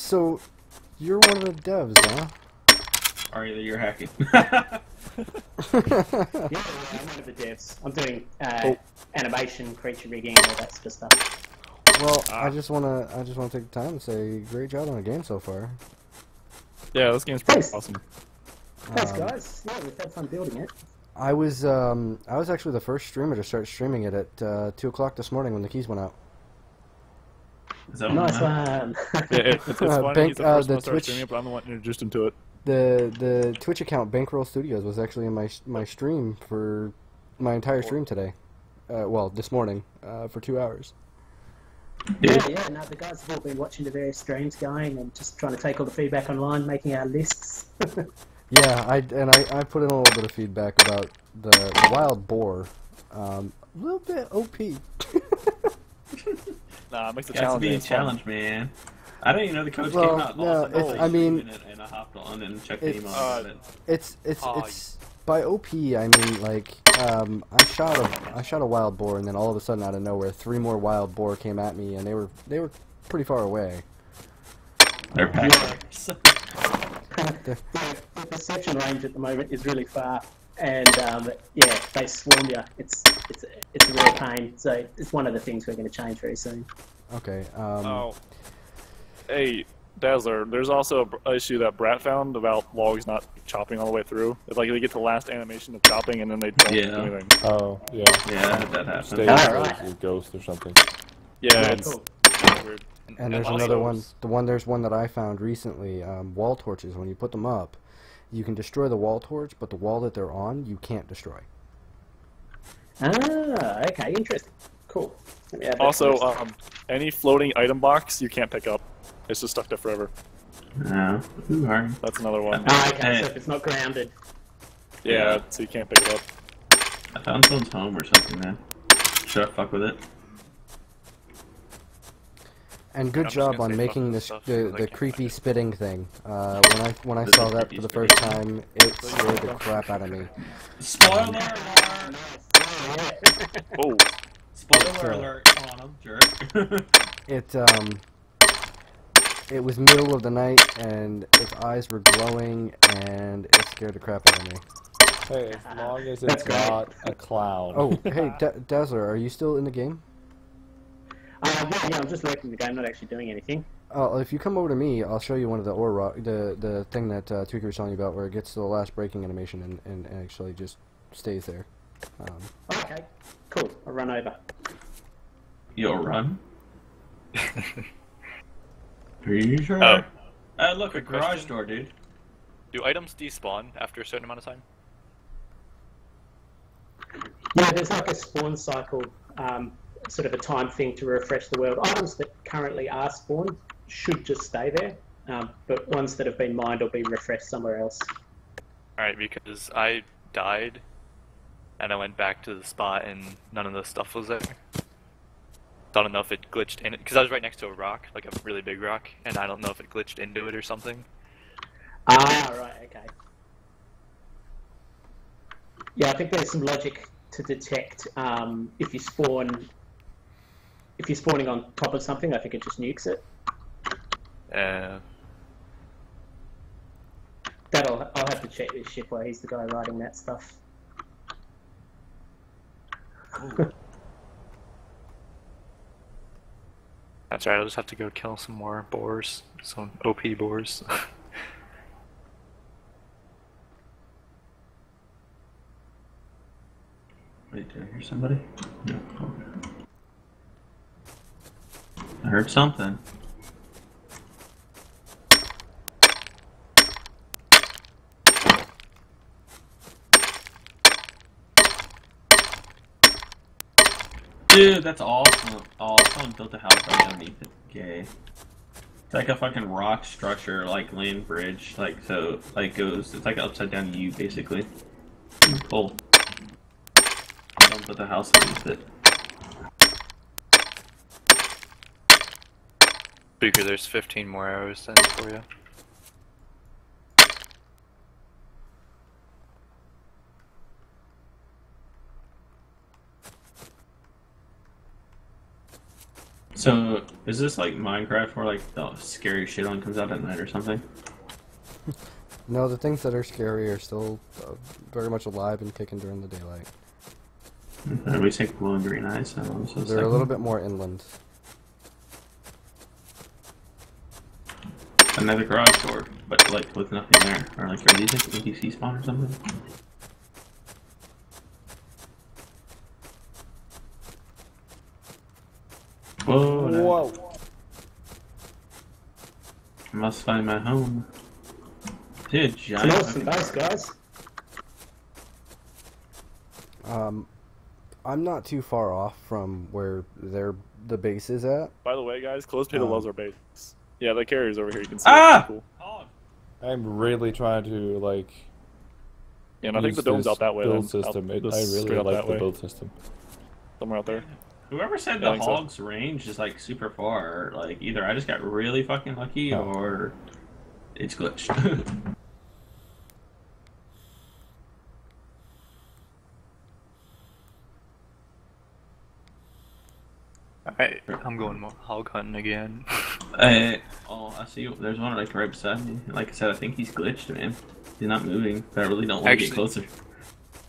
So, you're one of the devs, huh? Or either you're hacking. Yeah, I'm one of the devs. I'm doing animation, creature rigging, all that sort of stuff. Well, I just wanna take the time to say great job on the game so far. Yeah, this game's pretty Thanks. awesome. Thanks, guys. Yeah, we've had fun building it. I was actually the first streamer to start streaming it at 2 o'clock this morning when the keys went out. Is that Nice one? one. Yeah, it's funny. He's the first one to start Twitch, streaming it, but I'm the one who introduced him to it. the Twitch account Bankroll Studios was actually in my stream for my entire stream today. Well, this morning for 2 hours. Yeah, no, the guys have all been watching the various streams going and just trying to take all the feedback online, making our lists. Yeah, I put in a little bit of feedback about the wild boar. A little bit OP. Nah, it makes the It has to challenge. be a challenge, man. I didn't even know the coach came out. No, I mean, and I hopped on and checked the email about it. It's by OP. I mean, like, I shot a wild boar, and then all of a sudden, out of nowhere, 3 more wild boar came at me, and they were pretty far away. They're packers. The perception range at the moment is really far, and yeah, they swarm you. It's a real pain. So it's one of the things we're going to change very soon. Okay. Oh. Hey, Dazzler, there's also an issue that Brat found about logs not chopping all the way through. It's like they get the last animation of chopping and then they don't do anything. Oh, yeah. Yeah, that happened. Stay Alright. with Ghost or something. Yeah, Cool. it's weird. And there's another one. There's one that I found recently. Wall torches. When you put them up, you can destroy the wall torch, but the wall that they're on, you can't destroy. Ah, okay, interesting. Cool. Let me add that Also, to the list. any floating item box you can't pick up. It's just stuck there forever. No. Ooh, hard. That's another one. Ah, okay, so if it's not grounded. Yeah, so you can't pick it up. I found someone's home or something, man. Should I fuck with it? And good I'm just job gonna on say making fuck this stuff, the 'cause I can't creepy find it. spitting thing. When I The saw that creepy for the spitting. first time, it scared the crap out of me. Spoiler alert! Oh, Spoiler alert on him, jerk. It was middle of the night, and its eyes were glowing, and it scared the crap out of me. Hey, as long as That's it's great. not a clown. Oh, hey, Dazzler, are you still in the game? Yeah, I'm just lurking the game, not actually doing anything. If you come over to me, I'll show you one of the ore rock, the thing that Tuki was telling you about, where it gets to the last breaking animation and actually just stays there. Okay, cool. I'll run over. You'll run? Are you sure? Oh. Look, a garage door, dude. Do items despawn after a certain amount of time? Yeah, there's like a spawn cycle, sort of a time thing to refresh the world. Items that currently are spawned should just stay there, but ones that have been mined will be refreshed somewhere else. Alright, because I died, and I went back to the spot and none of the stuff was there. I don't know if it glitched in it, because I was right next to a rock, like a really big rock, and I don't know if it glitched into it or something. Ah, right, okay. Yeah, I think there's some logic to detect if you're spawning on top of something. I think it just nukes it. I'll have to check this shit while he's the guy writing that stuff. That's right, I'll just have to go kill some more boars, some OP boars. Wait, did I hear somebody? No. Okay. I heard something. Dude, that's awesome. Oh, someone built a house right underneath it. Okay. It's like a fucking rock structure, like land bridge, like so, like goes. It's like an upside down U, basically. Cool. Someone built a house underneath it. Speaker, there's 15 more arrows then for you. So, is this like Minecraft where like the scary shit on comes out at night or something? No, the things that are scary are still very much alive and kicking during the daylight. We take blue and green eyes, so I'm so They're a little bit more inland. Another garage door, but like with nothing there. Or like, are these like NPC spawn or something? Whoa! Whoa! I must find my home. Dude, It's giant. an awesome base, guys. I'm not too far off from where the base is at. By the way, guys, close pay the loves our base. Yeah, the carrier's over here. You can see. Ah! It. Cool. I'm really trying to like. Yeah, and I think the use dome's this out that way. build then. system. Out, I really straight out like that the way. build system. Somewhere out there. Whoever said Yeah, I the think so. hog's range is like super far, like either I just got really fucking lucky No. or it's glitched. Alright, I'm going hog hunting again. Oh, I see. There's one like right beside me. Like I said, I think he's glitched, man. He's not moving, but I really don't want to get Actually- closer.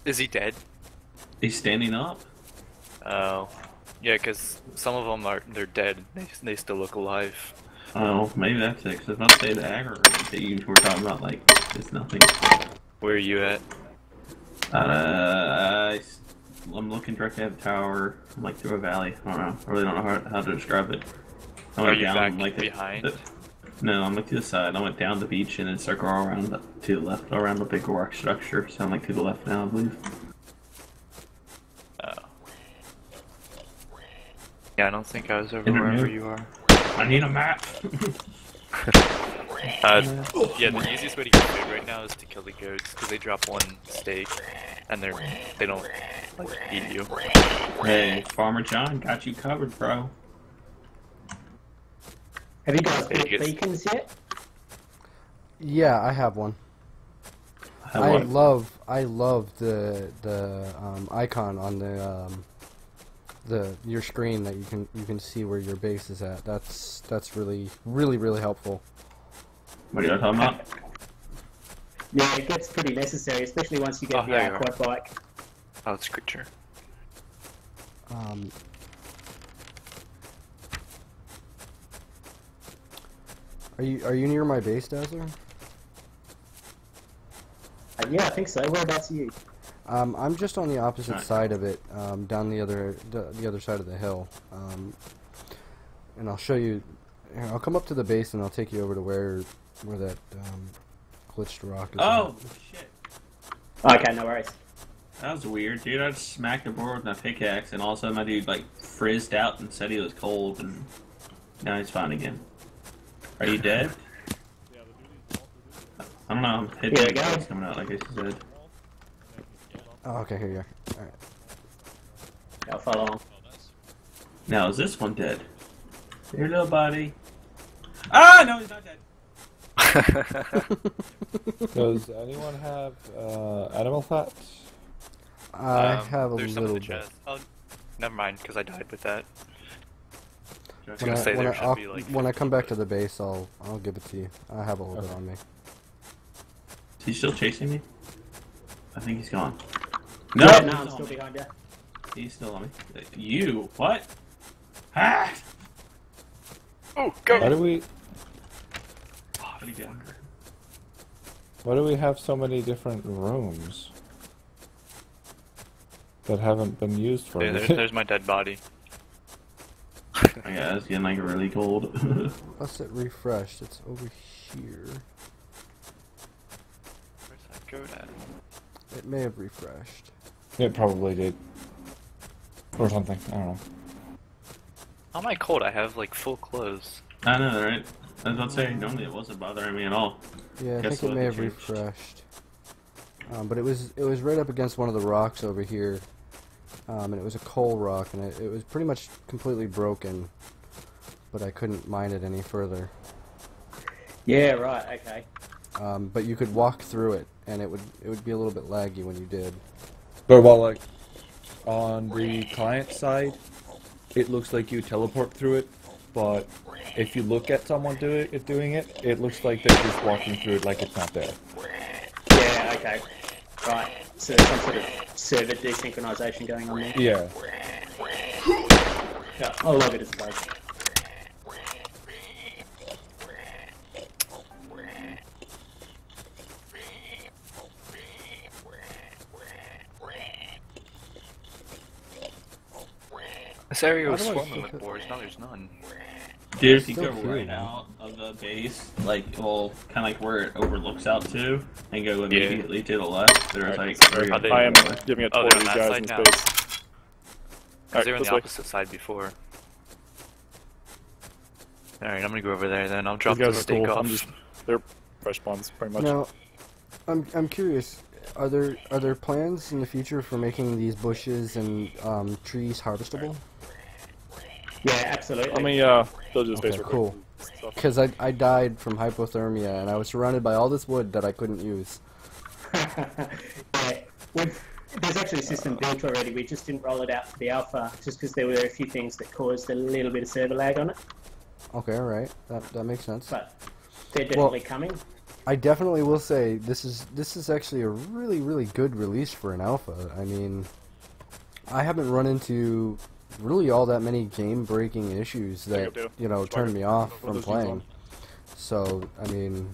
Is he dead? He's standing up. Oh. Yeah, because some of them they're dead. They still look alive. Oh, maybe that's it. 'Cause I was about to say the aggro that you were talking about, like, it's nothing. Where are you at? I'm looking directly at the tower. I'm like through a valley. I don't know. I really don't know how to describe it. I Are went you down, back like behind? No, I'm like to the side. I went down the beach and then circle around to the left, around the big rock structure. So I'm like to the left now, I believe. Oh. Yeah, I don't think I was over Internet. wherever you are. I need a map. Yeah, the easiest way to get food right now is to kill the goats because they drop one steak and they don't like eat you. Hey, Farmer John, got you covered, bro. Have you guys Hey, built you get- beacons yet? Yeah, I have one. Have I one. love the icon on your screen that you can see where your base is at. That's really helpful. What are you talking about? Yeah, it gets pretty necessary, especially once you get Oh, the there you are. quad bike. Oh, it's creature. Are you near my base, Dazzler? Yeah, I think so. Whereabouts are you? I'm just on the opposite Right. side of it, down the other side of the hill. And I'll show you. Here, I'll come up to the base and I'll take you over to where that glitched rock is. Oh, shit. Okay, no worries. That was weird, dude. I just smacked the board with my pickaxe, and all of a sudden my dude, like, frizzed out and said he was cold, and now he's fine again. Are you dead? I don't know. I'm hitting Here the we go. bugs coming out, like I said. Oh, okay, here you are. All right. I'll follow on. Now, is this one dead? Here, little buddy. Ah, no, he's not dead. Does anyone have animal fat? I have a There's some in little the bit. chest. Oh, never mind, because I died with that. I was When gonna say there should I'll- be like. when I 50, come back but- to the base, I'll give it to you. I have a little bit on me. Is he still chasing me? I think he's gone. No, Yeah, he's no, I'm on still me. behind you. He's still on me. You? What? Ah! Oh, go! Why do we What are you doing? have so many different rooms that haven't been used for anything? There's my dead body. My guy's getting like really cold. Unless it refreshed, it's over here. Where's that goat at? It may have refreshed. It probably did. Or something. I don't know. How am I cold? I have like full clothes. I know, right? I was about to say, normally it wasn't bothering me at all. Yeah, I Guess think it what, may it have changed. refreshed. But it was right up against one of the rocks over here, and it was a coal rock, and it was pretty much completely broken. But I couldn't mine it any further. Yeah, right, okay. But you could walk through it, and it would be a little bit laggy when you did. But while like on the client side, it looks like you teleport through it, but if you look at someone doing it, it looks like they're just walking through it like it's not there. Yeah, okay. Right. So there's some sort of server desynchronization going on there. Yeah. Yeah, I'll log it as a bug. This area was How do I swarming think with of- boars, now there's none. Dude, if you Still go here, right man. out of the base, like, well, kind of like where it overlooks out to, and go immediately to the left, there's like three. Are they- I am giving a tour Oh, of they're on these that guys side in now. space. Because they were on this the way. opposite side before. Alright, I'm gonna go over there then. I'll drop These the guys are stake cool. off. They're fresh spawns, pretty much. Now, I'm curious. Are there plans in the future for making these bushes and trees harvestable? Yeah, absolutely. Let me build you a space Okay, real quick. cool. Stuff. Because I died from hypothermia and I was surrounded by all this wood that I couldn't use. Yeah, there's actually a system built already. We just didn't roll it out for the alpha, just because there were a few things that caused a little bit of server lag on it. Okay, all right, that makes sense. But they're definitely coming. I definitely will say this is actually a really good release for an alpha. I mean, I haven't run into really all that many game-breaking issues that turned me off from playing. So I mean,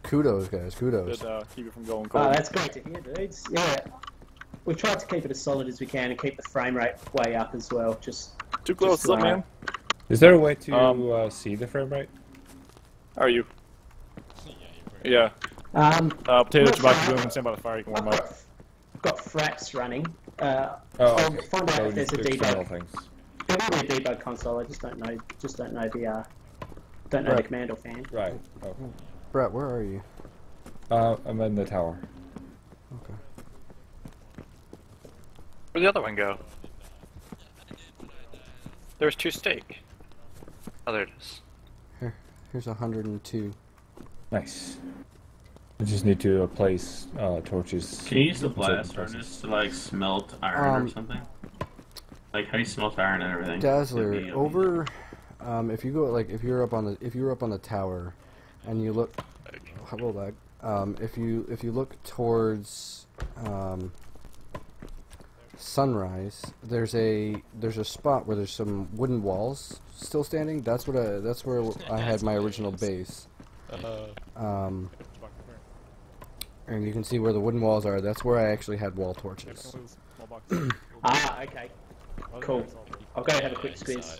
kudos, guys, kudos. Did, keep it from going cold. Oh, that's great to hear, dudes. Yeah, we've tried to keep it as solid as we can and keep the frame rate way up as well. Just Too close, just, man. Is there a way to see the frame rate? How are you? Yeah. Potato Chewbacca doing stand by the fire. You can warm up. I've got fraps running. Oh, I'll okay. find out So if there's a there's several debug. things. There will be a debug console. I just don't know. The Right. command or fan. Right. Oh. Brett, where are you? I'm in the tower. Okay. Where'd the other one go? There was 2 steak. Oh, there it is. Here's 102. Nice. I just need to place torches. Can you use the in certain blast places. furnace to like smelt iron or something? Like how do you smelt iron and everything? Dazzler, It'd be- over. If you go if you're up on the tower, and you look, hold on. If you look towards sunrise, there's a spot where there's some wooden walls still standing. That's where I had my original base. And you can see where the wooden walls are. That's where I actually had wall torches. Okay. Cool. I'll go have a quick squeeze.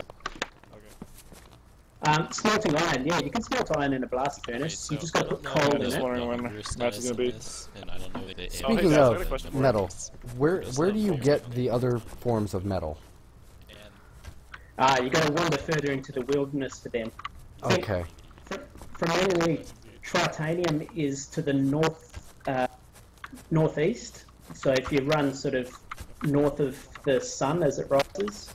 Smelting iron, yeah, you can smelt iron in a blast furnace. You just got to put coal in just it. wondering when match is gonna be. And I don't know where they Speaking Daz, I got a of question for you. metal, where do you get the other forms of metal? You got to wander further into the wilderness for them. Think Okay. From memory, tritanium is to the northeast. So if you run sort of north of the sun as it rises,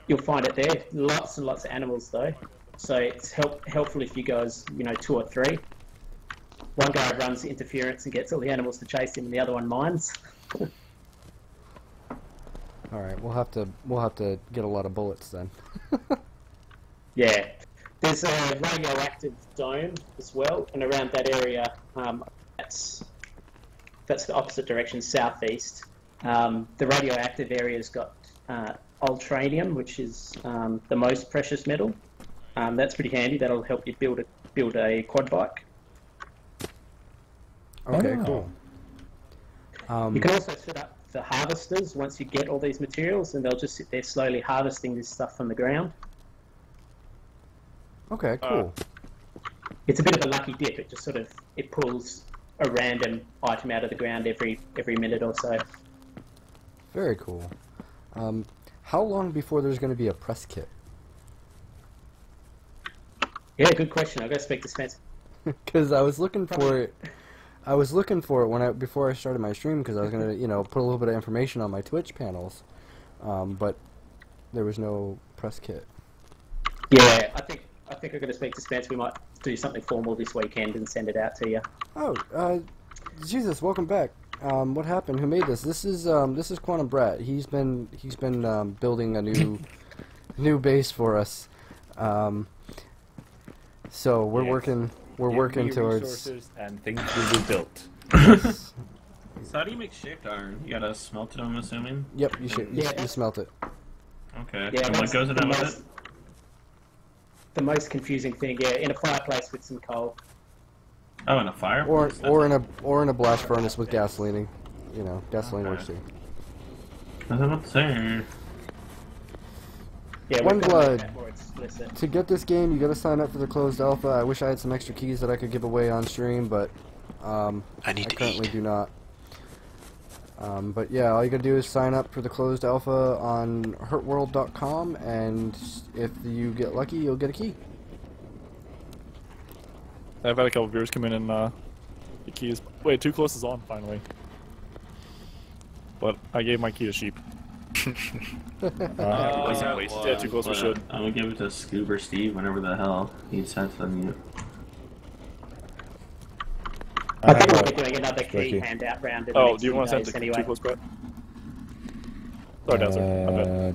you'll find it there. Lots and lots of animals though. So it's helpful if you go as 2 or 3. One guy runs interference and gets all the animals to chase him, and the other one mines. All right, we'll have to get a lot of bullets then. Yeah. There's a radioactive dome as well, and around that area, that's the opposite direction, southeast. The radioactive area's got ultranium, which is the most precious metal. That's pretty handy. That'll help you build a quad bike. Okay, Oh. cool. You can also set up the harvesters once you get all these materials, and they'll just sit there slowly harvesting this stuff from the ground. Okay, cool. It's a bit of a lucky dip. It just it pulls a random item out of the ground every minute or so. Very cool. How long before there's going to be a press kit? Yeah, good question. I'll go speak to Spencer. Because I was looking for it. I was looking for it before I started my stream because I was gonna put a little bit of information on my Twitch panels, but there was no press kit. Yeah, I think I'm going to speak to Spencer. We might do something formal this weekend and send it out to you. Oh, Jesus, welcome back. What happened? Who made this? This is Quantum Brat. He's been building a new new base for us. So we're Yes. working. We're Give working me towards. resources and things will be built. Yes. So how do you make shaped iron? You gotta smelt it, I'm assuming? Yep, you should. Yeah. You smelt it. Okay. Yeah, And what that's goes in the it with most- it? The most confusing thing, yeah, in a fireplace with some coal. Oh, in a fire? Or in a blast furnace with gasoline. You know, gasoline works too. I was about to say. Yeah, One we've got to blood. make that more explicit. To get this game, you gotta sign up for the closed alpha. I wish I had some extra keys that I could give away on stream, but I need I to currently eat. do not. But yeah, all you gotta do is sign up for the closed alpha on HurtWorld.com, and if you get lucky, you'll get a key. I've had a couple viewers come in and the keys. Wait, Too Close is on finally. But I gave my key to Sheep. wasn't wasted. Yeah, Too Close we should. I'm gonna give it to Scuba Steve whenever the hell he decides to mute. I think we'll be doing another key Ricky. handout round in the Oh, next do you few want to send days to anyway. Too Close, Brett? Sorry, Dazzler. My bad.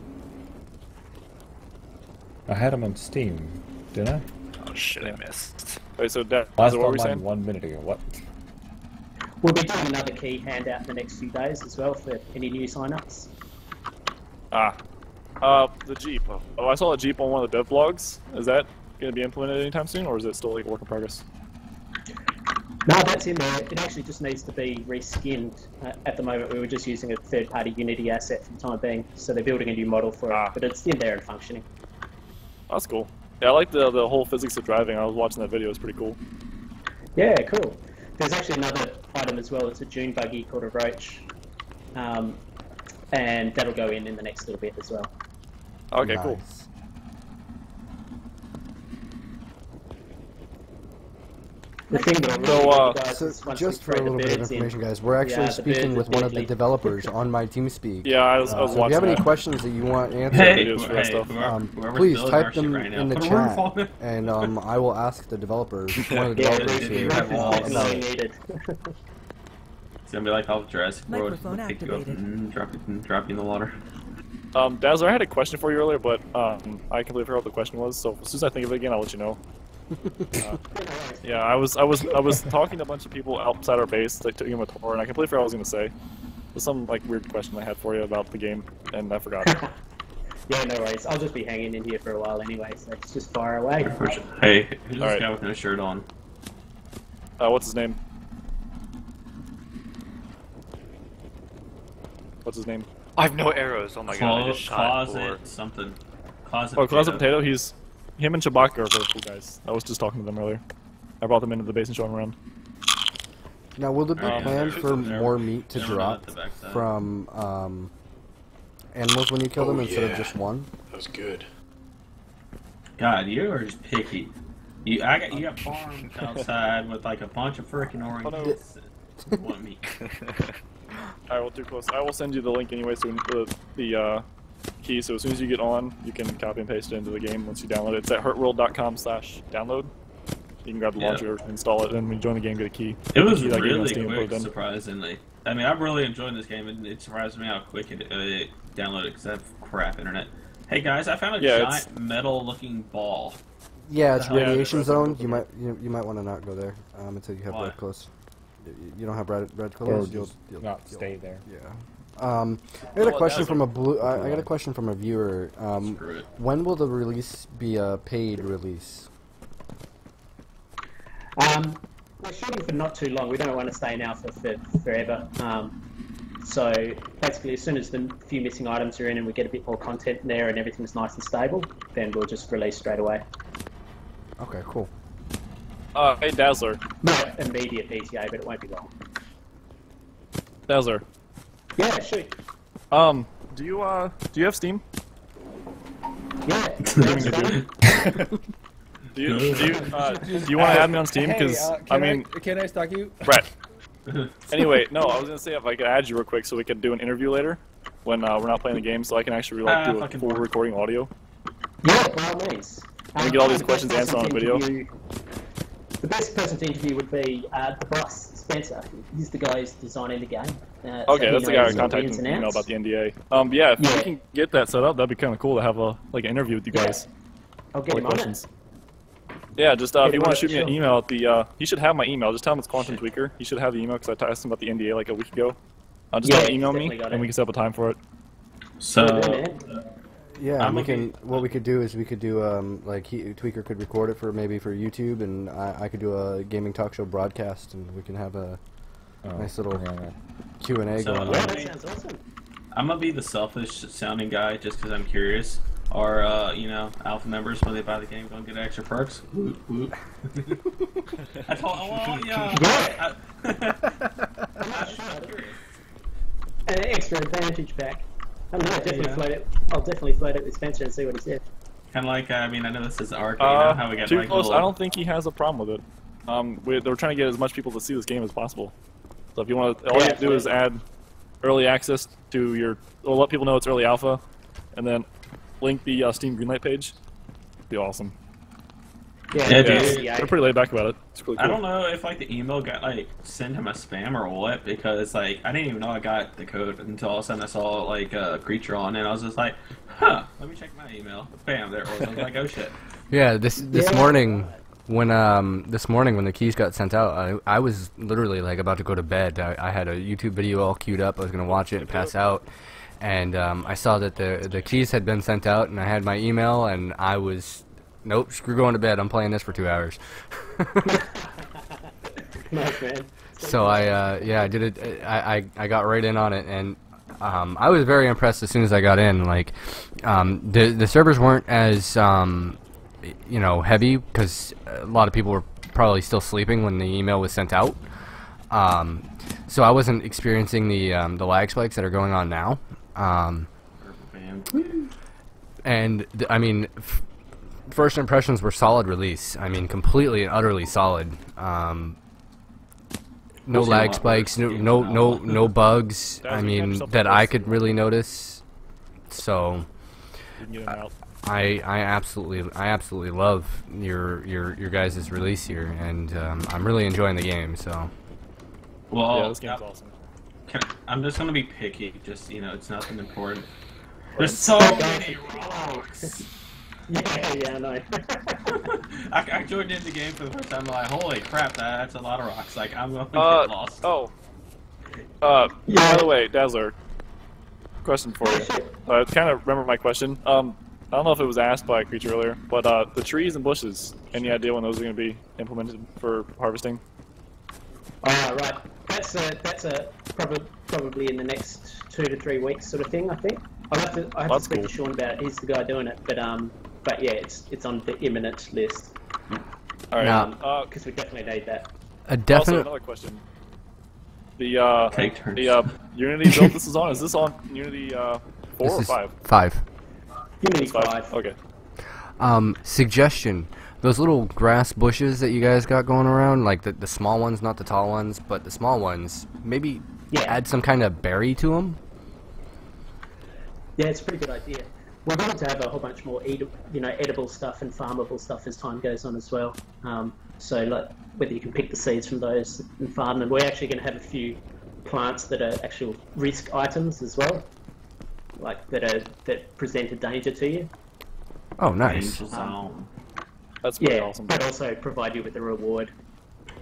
I had them on Steam, didn't I? Oh shit, I missed. Wait, so Last Dazzler, what were we online saying? 1 minute ago. What? We'll be doing another key handout in the next few days as well for any new sign-ups. The Jeep. Oh, I saw a Jeep on one of the dev blogs. Is that going to be implemented anytime soon, or is it still like a work in progress? No, that's in there. It actually just needs to be reskinned. At the moment, we were just using a third-party Unity asset for the time being, so they're building a new model for it, but it's in there and functioning. That's cool. Yeah, I like the whole physics of driving. I was watching that video. It's pretty cool. Yeah, cool. There's actually another item as well. It's a dune buggy called a roach, and that'll go in the next little bit as well. Okay, cool. Nice. The thing that I'm So, really guys So is once we just for a throw the little bit of birds in- information, guys, we're actually the speaking birds with are one of the deadly. developers on my TeamSpeak. Yeah, I was So if you watching have any that. questions that you want answered, Hey, videos for that stuff. whoever's please building type our shit them right now, in the put a word chat, for it. and I will ask the developers, one of the Yeah, developers dude, here. you have walls. definitely needed. It's gonna be like all Jurassic World. Microphone Pick you up activated. and drop you in the water. Dazzler, I had a question for you earlier, but I completely forgot what the question was. So as soon as I think of it again, I'll let you know. Yeah, I was talking to a bunch of people outside our base, like taking them a tour, and I completely forgot what I was gonna say. There's some like weird question I had for you about the game, and I forgot. Yeah, no worries. I'll just be hanging in here for a while anyway, so it's just fire away. Hey, who's this Alright. guy with no shirt on? What's his name? What's his name? I have no arrows. Oh my god, I just shot Closet something. Closet. Oh, Closet Potato. Him and Chewbacca are both cool guys. I was just talking to them earlier. I brought them into the base and showed them around. Now, will there be Alright, plans there's for some there. more meat to Never know drop at the backside. from animals when you kill them instead of yeah. just one? That was good. God, you are just picky. You got farms outside with like a bunch of freaking oranges. Want me? Alright, well, Too Close. I will send you the link anyway, so the key. So as soon as you get on, you can copy and paste it into the game once you download it. It's at HurtWorld.com/download. You can grab the Yeah. launcher, install it, and when you join the game, get a key. It was Key that you can really Steam and put quick, it in. surprisingly. I mean, I'm really enjoying this game, and it surprised me how quick it downloaded because I have crap internet. Hey guys, I found a Yeah, giant metal-looking ball. Yeah, it's Yeah, radiation that's zone. right. You might want to not go there until you have Why? red clothes. You don't have red Or clothes. just not stay there. Yeah. I got a Well, question that's from a blue. I got a question from a viewer. Screw it. When will the release be a paid release? We're shooting for not too long. We don't want to stay now for forever. So basically, as soon as the few missing items are in and we get a bit more content in there and everything's nice and stable, then we'll just release straight away. Okay, cool. Hey, Dazzler. Not immediate PTA, but it won't be long. Dazzler. Yeah, shoot. Do you have Steam? Yeah. Do you want to add me on Steam? Hey, Because can I stalk you? Brett. Anyway, no, I was gonna say if I could add you real quick so we could do an interview later when we're not playing the game, so I can actually do a fucking full bored. recording audio. Yeah, by all means. Can we get all these The questions best answered on person video? to interview- The best person to interview would be the boss, Spencer. He's the guy who's designing the game. Okay, so that's the guy I knows all the contacted ins in and email outs. about the NDA. Yeah, if Yeah. we can get that set up, that'd be kind of cool to have a an interview with you Yeah. guys. I'll get All him the on questions. it. Yeah, just Get if you him want on to shoot it, me an sure. email at the, he should have my email. Just tell him it's Quantum Tweaker. He should have the email because I asked him about the NDA like a week ago. Just tell him to Yeah, email he's me, definitely got and it. we can set up a time for it. So, Yeah, I'm we looking- can. What we could do is we could do like Tweaker could record it for YouTube, and I could do a gaming talk show broadcast, and we can have a nice little Q&A So, going Yeah, on. that sounds awesome. I'm gonna be the selfish sounding guy just because I'm curious. Or, alpha members, when they buy the game, gonna get extra perks. Woot, woot. I told, well, yeah. I'm curious. An extra advantage pack. I'll definitely Yeah. float it. I'll definitely float it with Spencer and see what he says. Kind of like, I know this is arcade, how we got Too like close. little... I don't think he has a problem with it. They're trying to get as much people to see this game as possible. So if you want to, all you have to do is add early access to your, or let people know it's early alpha, and then link the Steam Greenlight page. It'd be awesome. Yeah, dude. They're pretty laid back about it. It's really cool. I don't know if like the email got like sent him a spam or what, because like I didn't even know I got the code until all of a sudden I saw like a creature on it, and I was just like, huh, let me check my email. Bam, there it was. I was like, oh shit. Yeah, this Yeah. morning when the keys got sent out, I was literally like about to go to bed. I had a YouTube video all queued up. I was gonna watch it and pass out, and I saw that the keys had been sent out, and I had my email, and I was, nope, screw going to bed. I'm playing this for 2 hours. Nice, man. So I did it. I got right in on it, and I was very impressed as soon as I got in. Like the servers weren't as heavy because a lot of people were probably still sleeping when the email was sent out. So I wasn't experiencing the lag spikes that are going on now. And I mean, first impressions were solid release. I mean, completely and utterly solid. No We'll see a lag lot spikes, worse. no bugs. Dazzler, I you have mean, yourself that a I list. could really notice. So You can get them out. I absolutely love your guys' release here, and I'm really enjoying the game. So Well, Yeah, this game's awesome. I'm just gonna be picky. Just it's nothing important. There's so many rocks. Yeah, I know. I joined in the game for the first time. I'm like, holy crap, that's a lot of rocks. Like I'm gonna get lost. By the way, Dazzler, question for you. I kind of remember my question. I don't know if it was asked by a creature earlier, but the trees and bushes, any idea when those are going to be implemented for harvesting? Right. That's probably in the next 2 to 3 weeks sort of thing. I think I have to That's speak cool. to Sean about it. He's the guy doing it, but yeah, it's on the imminent list All right. Now- because we definitely need that. a Also, definite. another question. The Take turns. Unity build this is on. Is this on Unity 4 This or is 5? 5. Unity It's 5. 5. Okay. Suggestion: those little grass bushes that you guys got going around, like the small ones, not the tall ones, but the small ones, maybe Yeah. add some kind of berry to them. Yeah, it's a pretty good idea. We're going to have a whole bunch more edible stuff and farmable stuff as time goes on as well. So like whether you can pick the seeds from those and farm them. We're actually going to have a few plants that are actual risk items as well, like that present a danger to you. Oh, nice. Angel Zone. That's pretty Yeah, awesome. but also provide you with a reward.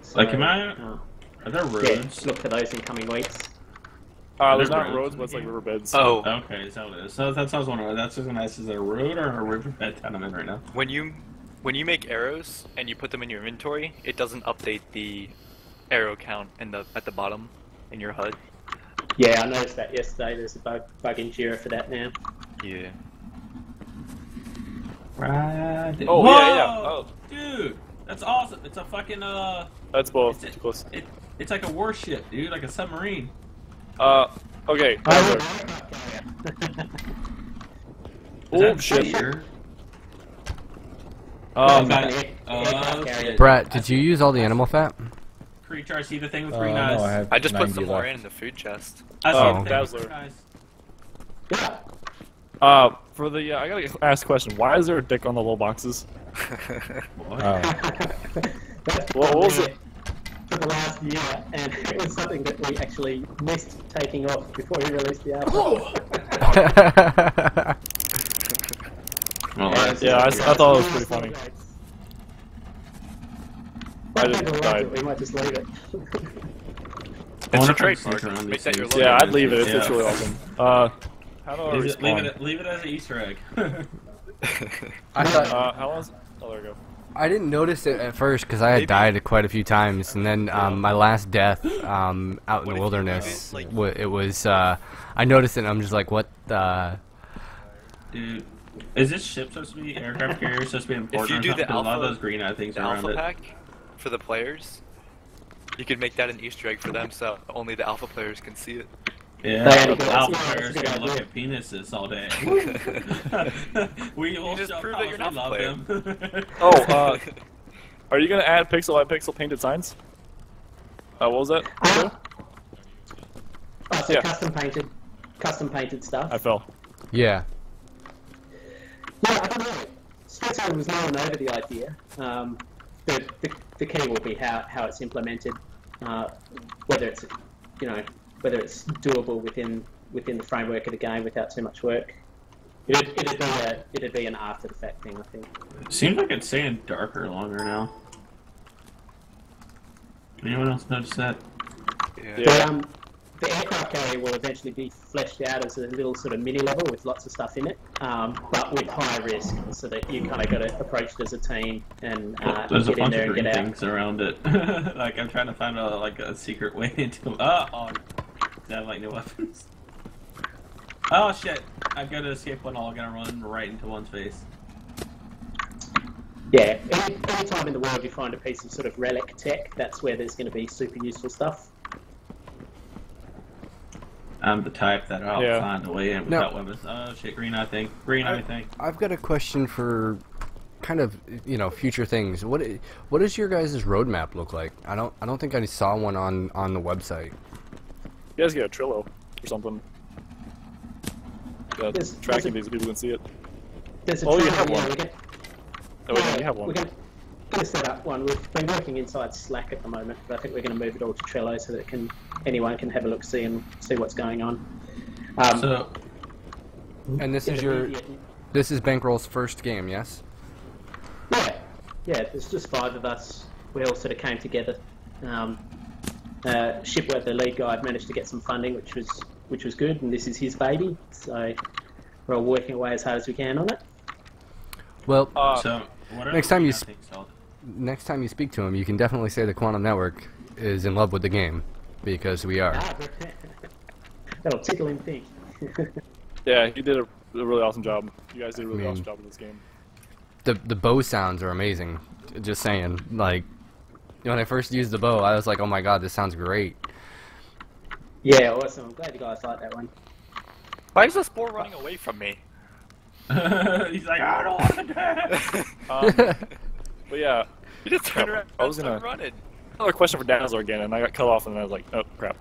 So, Like, are there yeah, roads? look for those in coming weeks. There's there not roads roads, in but it's the like game? riverbeds. Oh, Okay, so it is. So that's what I was wondering. That's just nice. Is there a road or a riverbed town I'm in right now? when you make arrows and you put them in your inventory, it doesn't update the arrow count at the bottom in your HUD. Yeah, I noticed that yesterday. There's a bug in Jira for that now. Yeah. Right. Oh, Whoa! yeah. Oh. Dude, that's awesome. It's a fucking That's both. It's, Too close. it's like a warship, dude, like a submarine. Okay. Oh, Is that shit. here? carrier. Brett, did you use all the animal fat? Creature, I see the thing with No, green eyes. I have I just put 90 some more left. in the food chest. I see Oh, the thing with Dazzler. green eyes. Yeah. For the I gotta ask a question. Why is there a dick on the little boxes? What? Oh. That's What was it? for the last year, and it was something that we actually missed taking off before we released the alpha. Yeah, I thought it was pretty funny. I just died. We might just leave it. It's a trademark. Make that your logo. Yeah, I'd leave it. It's really awesome. How do I respond? Leave it as an Easter egg. I thought How was? Oh, there we go. I didn't notice it at first because I had died quite a few times, and then my last death out in the wilderness, it was I noticed it, and I'm just like, what the? Dude, is this ship supposed to be aircraft carrier supposed to be important? If you do the a lot of alpha, those green eye things the around alpha it. pack for the players, you could make that an Easter egg for them, so only the alpha players can see it. Yeah, They the had alpha to go- players yeah, gonna it's a look good at penises all day. We will just show prove how that you're much not we a love them. Oh, are you gonna add pixel by pixel painted signs? What was that? So Yeah. custom painted stuff. I fell. Yeah. Yeah, I don't know. Spencer was mulling over the idea. The key will be how it's implemented, whether it's whether it's doable within the framework of the game without too much work. It'd be an after the fact thing, I think. Seems like it's staying darker longer now. Anyone else notice that? Yeah. The aircraft carrier will eventually be fleshed out as a little sort of mini level with lots of stuff in it, but with high risk, so that you kind of got to approach it as a team and There's a get in bunch there of and green get out. things around it. Like I'm trying to find a secret way into. They have like no weapons. Oh shit! I've got to escape one. I'm gonna run right into one's face. Yeah, any time in the world you find a piece of sort of relic tech, that's where there's going to be super useful stuff. I'm the type that I'll Yeah. find a way in without weapons. Oh shit! Green eye thing. Green eye thing. I've got a question for kind of future things. What does your guys' roadmap look like? I don't think I saw one on the website. You guys get a Trello or something. Yeah, There's tracking a- these people can see it. There's a Oh, you trailer, have yeah, one. we're gonna- Oh, yeah, you have one. We're going to set up one. We've been working inside Slack at the moment, but I think we're going to move it all to Trello so that anyone can have a look, see what's going on. So And this is immediate- this is Bankroll's first game, yes? Yeah. There's just 5 of us. We all sort of came together. Shipworth, the lead guy, managed to get some funding, which was good, and this is his baby. So we're all working away as hard as we can on it. Well, so what are next the time you green eye things called? next time you speak to him, you can definitely say the Quantum Network is in love with the game, because we are. That'll tickle him think. Yeah, he did a really awesome job. You guys did a really awesome job with this game. The bow sounds are amazing. Just saying, like when I first used the bow, I was like, oh my god, this sounds great. Yeah, awesome. I'm glad you guys like that one. Why is this boar running away from me? He's like, I don't want to. But yeah, You just turned around I was and gonna- started running. another question for Dazzler again, and I got cut off, and I was like, oh crap,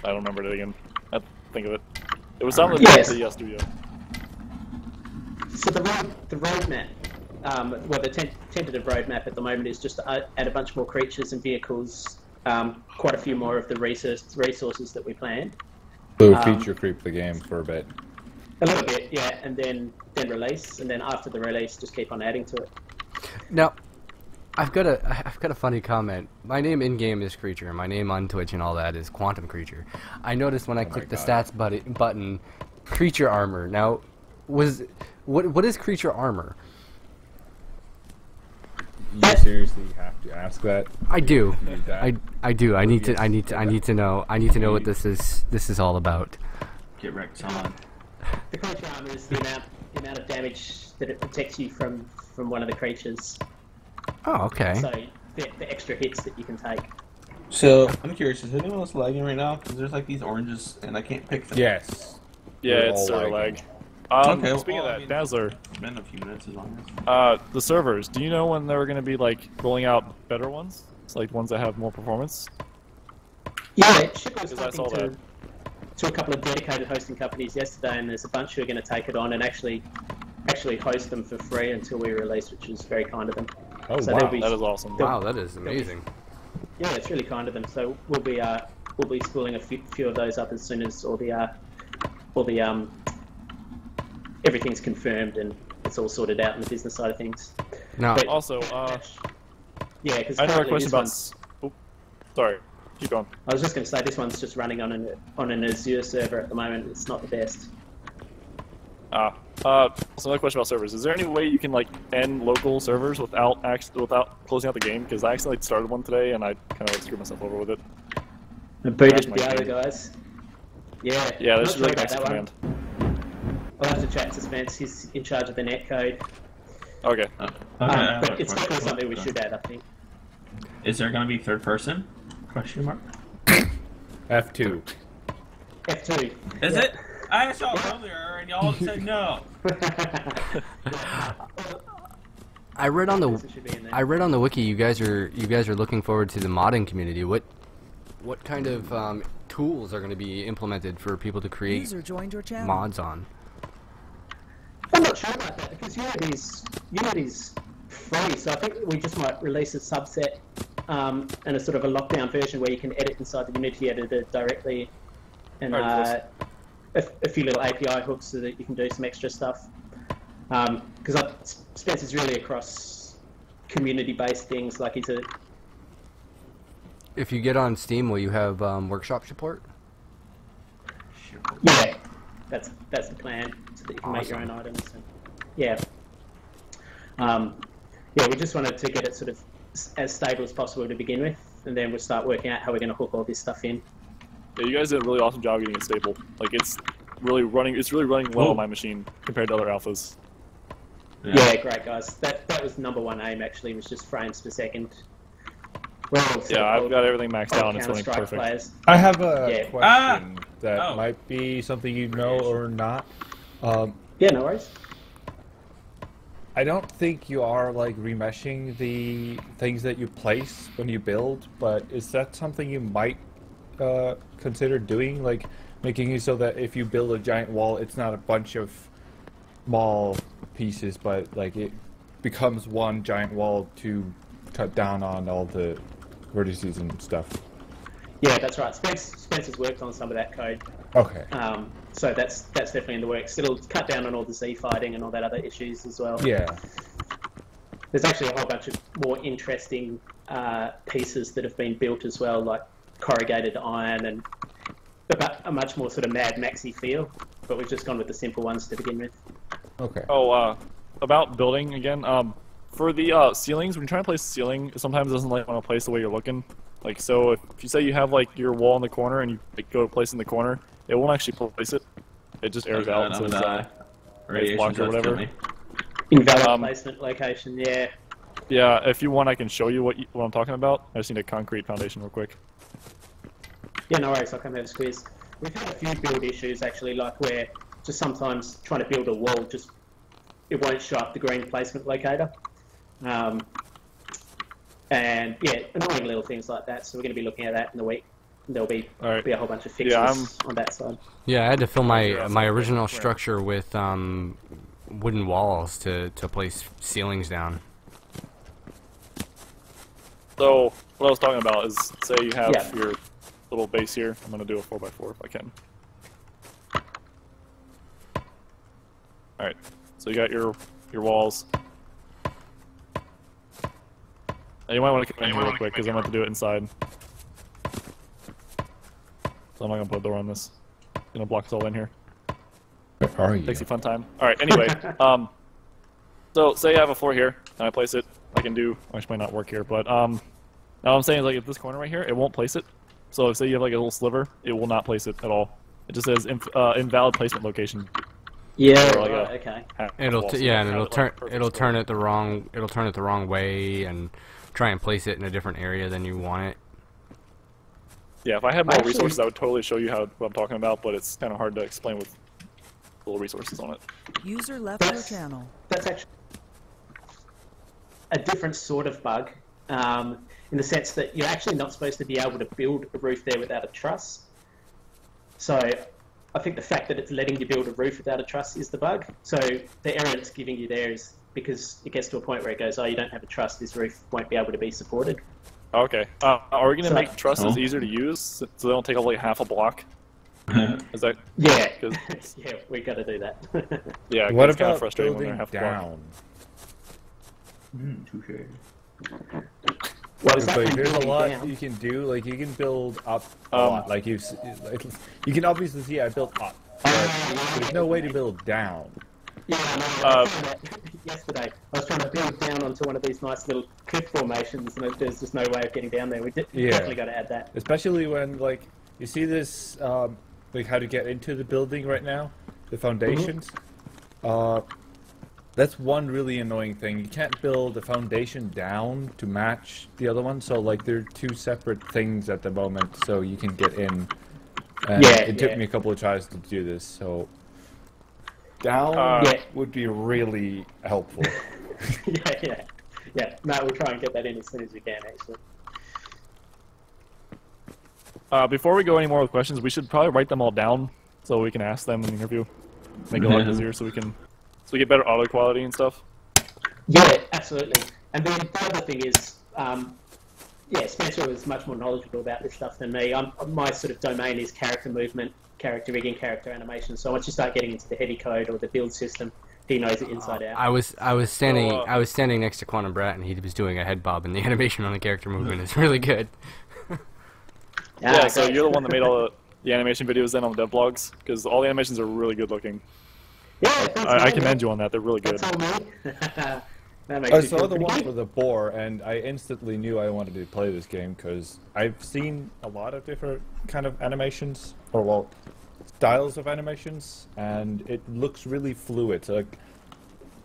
I don't remember it again. I have to think of it. It was on the Yes. studio. So the roadmap, well, the tentative roadmap at the moment is just to add a bunch more creatures and vehicles, quite a few more of the resources that we planned. So feature creep the game for a bit. A little bit, yeah, and then release, and then after the release, just keep on adding to it. Now, I've got a funny comment. My name in game is Creature, and my name on Twitch and all that is Quantum Creature. I noticed when I clicked the stats button, Creature Armor. Now, what is Creature Armor? You seriously have to ask that? I do. You need that? I do. I need to know what this is all about. Get wrecked on. The creature armor is the amount of damage that it protects you from one of the creatures. Oh, okay. So the extra hits that you can take. So I'm curious, is anyone else lagging right now? Because there's like these oranges, and I can't pick them. Yes. Yeah, We're it's all sort of lagging. lag. Okay, Speaking well, I of that, mean- Dazzler, It's been a few minutes as long as. the servers. Do you know when they were going to be like rolling out better ones? It's like ones that have more performance. Yeah, Ship was Because I saw talking to a couple of dedicated hosting companies yesterday, and there's a bunch who are going to take it on and actually host them for free until we release, which is very kind of them. Oh, So wow. there'll be- That is awesome. Wow, that is amazing. Yeah, it's really kind of them. So we'll be spooling a few of those up as soon as all the everything's confirmed and it's all sorted out in the business side of things. Now, But- Also, Yeah, because I know a question about. Sorry, keep going. I was just going to say this one's just running on an Azure server at the moment. It's not the best. So another question about servers. Is there any way you can like end local servers without closing out the game? Because I accidentally started one today and I kind of screwed myself over with it. And booted my the other game. guys. Yeah. Yeah, I'm this is not really sure nice about that one. command. I'll have to chat to Spence. He's in charge of the netcode. Okay. But it's definitely something we should add, I think. Is there going to be third person? Question mark. F2. F2. Is it? I asked y'all earlier and y'all said no. I read on the It should be in there. I read on the wiki you guys are looking forward to the modding community. What kind of tools are going to be implemented for people to create User joined your channel. mods on? I'm not sure about that because Unity's free, so I think we just might release a subset and a sort of a lockdown version where you can edit inside the Unity editor directly, and Alright, a few little API hooks so that you can do some extra stuff. Because Spencer's really across community-based things, like If you get on Steam, will you have workshop support? yeah, that's the plan, so that you can make your own Awesome. items. And, yeah. Yeah, we just wanted to get it sort of as stable as possible to begin with, and then we'll start working out how we're going to hook all this stuff in. Yeah, you guys did a really awesome job getting it stable. Like it's really running well Ooh. on my machine compared to other alphas. Yeah, great guys. That was number one aim actually, was just frames per second. We're all sort Yeah, of I've got everything maxed out old and it's running Counter-Strike perfect. players. I have a Yeah. question that Oh. might be something you know or not. Yeah, no worries. I don't think you are like remeshing the things that you place when you build, but is that something you might consider doing? Like making it so that if you build a giant wall, it's not a bunch of small pieces, but like it becomes one giant wall to cut down on all the vertices and stuff. Yeah, that's right. Spencer's worked on some of that code. Okay. So that's definitely in the works. It'll cut down on all the Z fighting and all that other issues as well. Yeah. There's actually a whole bunch of more interesting pieces that have been built as well, like corrugated iron and a much more sort of Mad Maxy feel. But we've just gone with the simple ones to begin with. Okay. Oh, about building again. For the ceilings, when you're trying to place the ceiling, it sometimes doesn't like want to place the way you're looking. Like, so if you say you have like your wall in the corner and you like, go to place it in the corner, it won't actually place it. It just airs out and says it's blocked or whatever. Invalid placement location, yeah. Yeah, if you want, I can show you what I'm talking about. I just need a concrete foundation real quick. Yeah, no worries, I'll come have a squeeze. We've had a few build issues actually, like where just sometimes trying to build a wall, it won't show up the green placement locator. And yeah, annoying little things like that, so we're going to be looking at that in the week. There'll be a whole bunch of fixes on that side. Yeah, I had to fill my original structure with wooden walls to place ceilings down. So what I was talking about is, say you have your little base here. I'm going to do a 4x4 if I can. All right. So you got your walls. And you might want to come in here real quick because I'm going to have to do it inside. So I'm not going to put a door on this. I'm going to block us all in here. Where are you? Takes a fun time. All right. Anyway, so say I have a floor here and I place it. I can do. Actually, might not work here, but now I'm saying like if this corner right here, it won't place it. So say you have like a little sliver, it will not place it at all. It just says invalid placement location. Yeah, Or like right, a okay. half It'll wall, so yeah, and have it'll it, turn like, perfect it'll square. turn it the wrong way and try and place it in a different area than you want it. Yeah, if I had more Actually- resources, I would totally show you what I'm talking about, but it's kind of hard to explain with little resources on it. User left your channel. That's actually a different sort of bug, in the sense that you're actually not supposed to be able to build a roof there without a truss. So I think the fact that it's letting you build a roof without a truss is the bug. So the error it's giving you there is because it gets to a point where it goes, oh, you don't have a truss, this roof won't be able to be supported. Okay. Are we gonna So- make trusses Oh. easier to use so they don't take up like half a block? Is that Yeah, 'Cause- yeah, we got to do that. yeah? 'cause What it's kind of about frustrating when building they're half a block. down? Touche. What is that? Like, one there's a building lot down? you can do. Like you can build up a Um, lot. Like you can obviously see I built up. But there's no way to build down. Yeah, I know. I Uh, was trying to, yesterday, I was trying to build down onto one of these nice little cliff formations, and there's just no way of getting down there. We Yeah. definitely got to add that. Especially when like you see this like how to get into the building right now, the foundations. That's one really annoying thing. You can't build the foundation down to match the other one, so like they're two separate things at the moment. So you can get in. And Yeah, it took yeah. me a couple of tries to do this. So down Yeah. would be really helpful. yeah. No, we'll try and get that in as soon as we can, actually. Before we go any more with questions, we should probably write them all down so we can ask them in the interview. Make it a lot easier so we get better audio quality and stuff. Yeah, absolutely. And then the other thing is, yeah, Spencer is much more knowledgeable about this stuff than me. My sort of domain is character movement, character rigging, character animation. So once you start getting into the heavy code or the build system, he knows it inside out. I was standing So, I was standing next to Quantum Brat, and he was doing a head bob, and the animation on the character movement is really good. Yeah, so great. you're the one that made all the animation videos then on the dev blogs, because all the animations are really good looking. Yeah, thanks, I man. commend you on that. They're really good. That's all me. That makes I me saw feel the pretty one good. for the boar, and I instantly knew I wanted to play this game because I've seen a lot of different kind of animations, or well, styles of animations, and it looks really fluid. So, like,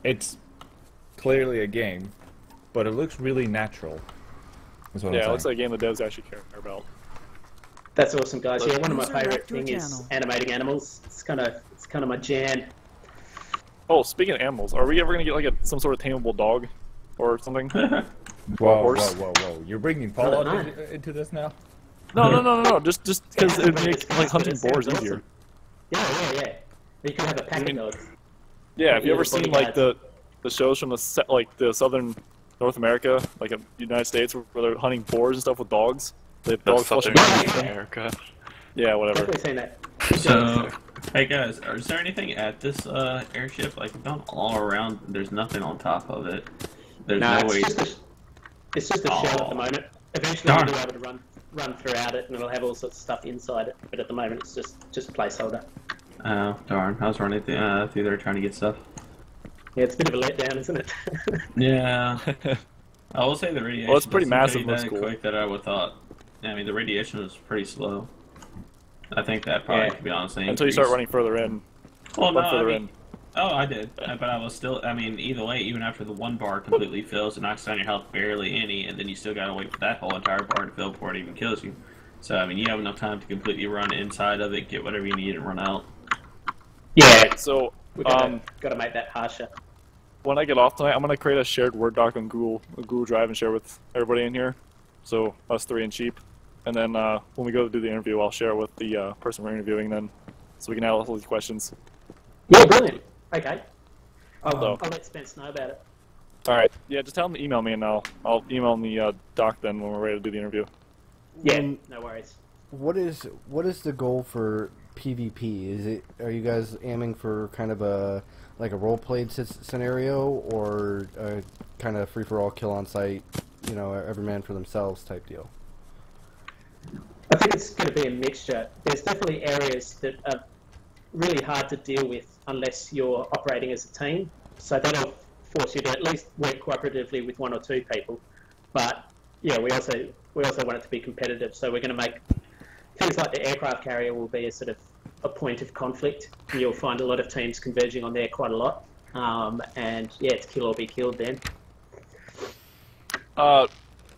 it's clearly a game, but it looks really natural. Is what I'm Yeah, it saying. looks like a game the devs actually care about. That's awesome, guys. Yeah, one of my User favourite left your things is channel. animating animals. It's kind of my jam. Oh, speaking of animals, are we ever gonna get like some sort of tameable dog or something? Whoa, horse. whoa! You're bringing Fallout Oh, into this now? No. Just because it would Yeah, make it's like hunting it sounds boars awesome. easier. Yeah. You can have a pack of dogs. Yeah, have you Yeah, ever the seen like bodyguards. the shows from the southern North America, like United States, where they're hunting boars and stuff with dogs? They have That's dogs Southern flushing. America. Yeah, whatever. Definitely seen that. So, hey guys, is there anything at this airship? Like, down all around, there's nothing on top of it. There's No, no way. it's just a shell at the Oh. moment. Eventually, we'll Darn. be able to run throughout it, and it'll have all sorts of stuff inside it. But at the moment, it's just a placeholder. Oh, darn. I was running through there trying to get stuff. Yeah, it's a bit of a letdown, isn't it? Yeah. I will say the radiation. Well, it's pretty doesn't massive, fade looks that cool. quick that I would thought. I mean, the radiation was pretty slow. I think that probably, Yeah. to be honest, Until you start running further in. Well, no, Run further I mean, oh, I did, but I was still. I mean, either way, even after the one bar completely fills, it knocks down your health barely any, and then you still gotta wait for that whole entire bar to fill before it even kills you. So, I mean, you have enough time to completely run inside of it, get whatever you need, and run out. Yeah, So, we've got to make that harsher. when I get off tonight, I'm gonna create a shared Word doc on Google Drive and share with everybody in here. So us three and Sheep, and then when we go to do the interview, I'll share with the person we're interviewing then, so we can ask all these questions. Yeah, brilliant. Okay. I'll So- let Spence know about it. All right. Yeah, just tell them to email me, and I'll email them the doc then when we're ready to do the interview. Yeah, no worries. What is the goal for PvP? Are you guys aiming for kind of a role played scenario, or a kind of free for all, kill on sight, every man for themselves type deal? I think it's going to be a mixture. There's definitely areas that are really hard to deal with unless you're operating as a team. So that'll force you to at least work cooperatively with one or two people. But yeah, we also want it to be competitive. So we're going to make things like the aircraft carrier will be a sort of a point of conflict. You'll find a lot of teams converging on there quite a lot. And yeah, it's kill or be killed then. A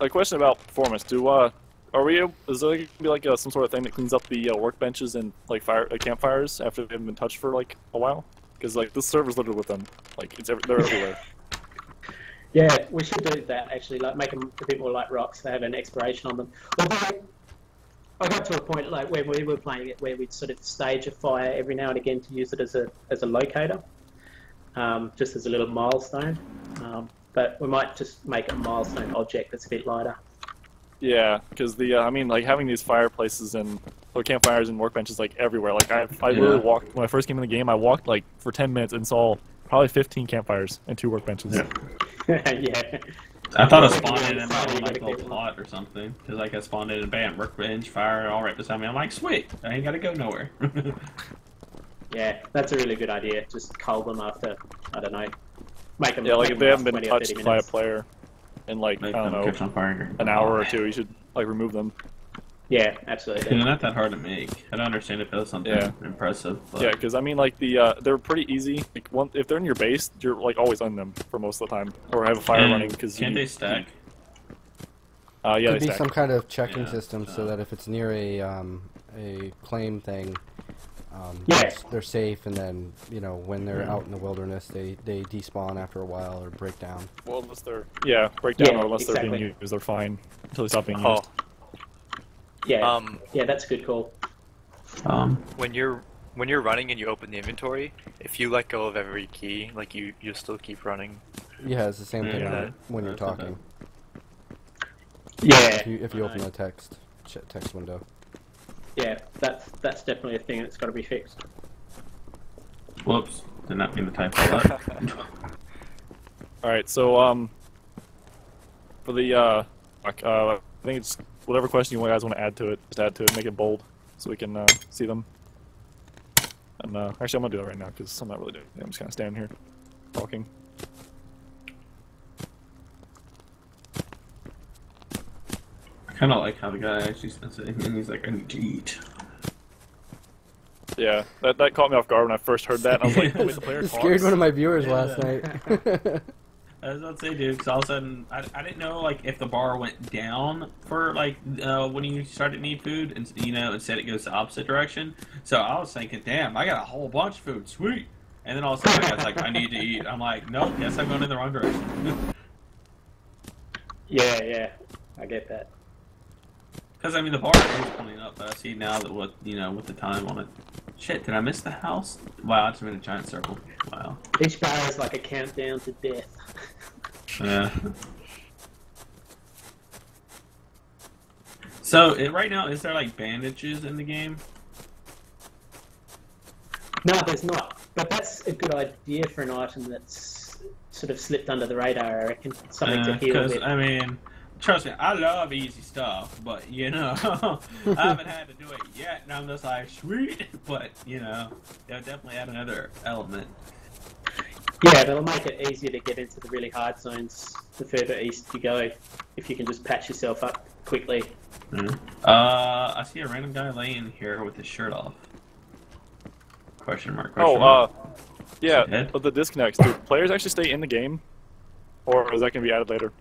question about performance. Is there gonna be like some sort of thing that cleans up the workbenches and like campfires after they haven't been touched for like a while? Because like this server's littered with them. Like they're everywhere. Yeah, we should do that actually. Like make them a bit more like rocks. They have an expiration on them. Although I got to a point like when we were playing it where we'd sort of stage a fire every now and again to use it as a locator, just as a little milestone. But we might just make a milestone object that's a bit lighter. Yeah, because I mean, like having these fireplaces and or campfires and workbenches like everywhere. Like I literally walked when I first came in the game. I walked like for 10 minutes and saw probably 15 campfires and 2 workbenches. Yeah. I thought I spawned in my own like little plot or something. Cause like I spawned in and bam, workbench, fire, all right beside me. I'm like, sweet, I ain't gotta go nowhere. Yeah, that's a really good idea. Just cull them after, I don't know, make them. Yeah, like if they haven't been 20 or 30 touched by a minutes. player in like I Make don't them know catch on fire. an hour or 2, you should like remove them. Yeah, absolutely. They're not that hard to make. I don't understand if that's something impressive. But... Yeah, because I mean, like they're pretty easy. Like if they're in your base, you're like always on them for most of the time, or have a fire running. Because can't they stack? Yeah, Could they be stack. some kind of checking Yeah, system so that if it's near a claim thing, Yeah. they're safe, and then when they're out in the wilderness, they despawn after a while or break down. Well, unless they're break down, Yeah, or unless they're being exactly. used, they're fine until they stop being Oh, used. Yeah, yeah, that's a good call. when you're running and you open the inventory, if you let go of every key, like you still keep running. Yeah, it's the same thing Yeah, when you're that's okay. talking. Yeah. If you open the text window. Yeah, that's definitely a thing that's got to be fixed. Whoops, did not mean to type that. All right, so for the I think it's whatever question you guys want to add to it, just add to it, make it bold, so we can see them. And actually, I'm gonna do that right now because I'm not really doing it. I'm just kind of standing here, talking. I kind of like how the guy actually says it, and he's like, I need to eat. Yeah, that caught me off guard when I first heard that. I was like, wait, the player It talks? scared one of my viewers Yeah. last night. I was about to say, dude, because all of a sudden, I didn't know, like, if the bar went down for, like, when you started to need food, and, instead it goes the opposite direction. So I was thinking, damn, I got a whole bunch of food, sweet. And then all of a sudden, the guy's like, I need to eat. I'm like, nope, guess I'm going in the wrong direction. Yeah, I get that. Because, I mean, the bar is pulling up, but I see now that with the time on it. Shit, did I miss the house? Wow, I just made a giant circle. Wow. Each bar is like a countdown to death. Yeah. So, right now, is there, like, bandages in the game? No, there's not. But that's a good idea for an item that's sort of slipped under the radar, I reckon. Something to heal Because, with. I mean, trust me, I love easy stuff, but, I haven't had to do it yet, and I'm just like, sweet, but, they'll definitely add another element. Yeah, that'll make it easier to get into the really hard zones the further east you go, if you can just patch yourself up quickly. I see a random guy laying here with his shirt off. Question mark. Yeah, Dead? but the disconnects, do players actually stay in the game? Or is that going to be added later?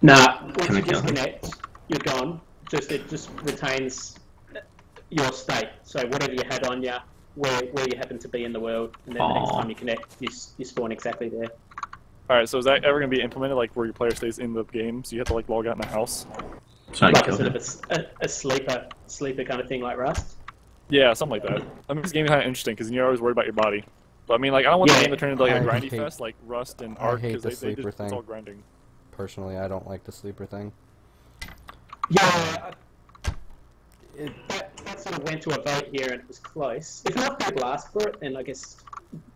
Nah, once Can I you kill him? disconnect, you're gone. It just retains your state. So whatever you had on you, where you happen to be in the world, and then the next Aw. time you connect, you spawn exactly there. Alright, so is that ever going to be implemented, like where your player stays in the game, so you have to like log out in the house? So I Like a killed sort him. of a sleeper kind of thing like Rust. Yeah, something like that. I mean, this game is kind of interesting, because you're always worried about your body. But I mean, like, I don't want the Yeah. game to turn into like a I grindy hate- fest, like Rust and I Ark, hate because the they sleeper just, it's thing. all grinding. Personally, I don't like the sleeper thing. Yeah, It, that sort of went to a vote here, and it was close. If enough people ask for it, then I guess,